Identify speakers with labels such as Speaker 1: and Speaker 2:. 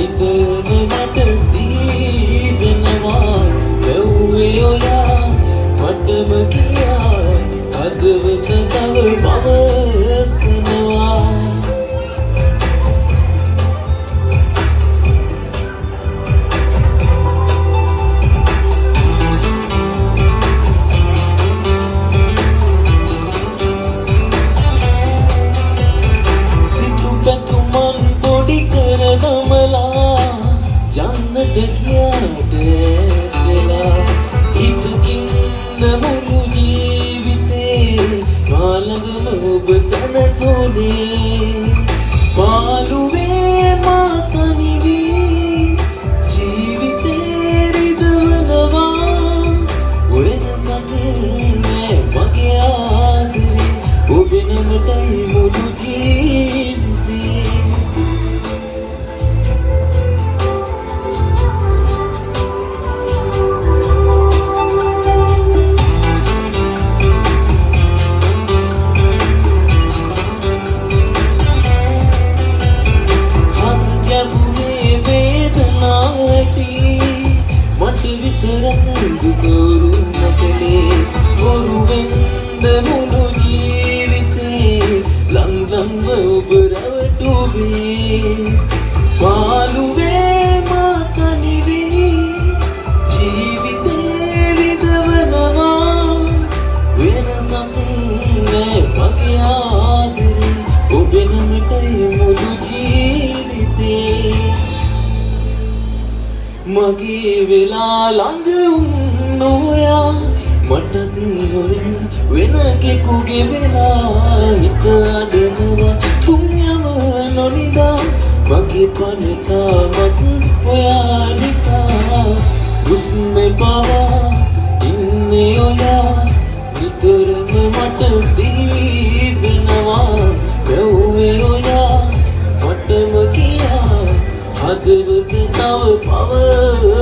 Speaker 1: නිතරම මට සීවෙනවා වැව්වේ ඔයා මටම කියා හදවත තව පවසනවා යන්නට ගියාට වෙලා හිතකින් මුළු ජීවිතේ මාළඟම ඔබ සැනසුනේ පාළුවේ මා තනිවී ජීවිතේ රිදවනවා වෙනසක් නෑ මගේ ආදරේ ඔබ නමටයි මුළු ජීවිතේ මට විතරක් දුකරු නැකලේ ඔරුවෙන්ද මුළු ජීවිතේ ලං ඔබ රැවටුවේ පාළුවේ මා තනිවී ජීවිතේ විඳවනවා වෙනසක් නෑ මගේ ආදරේ ඔබ නමටයි මුළු ජීවිතේ මගේ වෙලා ළඟ නොයා මටත් නොවෙන වෙන කෙකුගේ වෙලා හිත අඩනවා තුන්යම නොනිදා මගේ පනතා මට ඔයා නිසා හුස්මේ පවා ඉන්නේ ඔයා නිතරම මට සීවෙනවා වැව්වේ ඔයා මටම කියා හදවත තව පව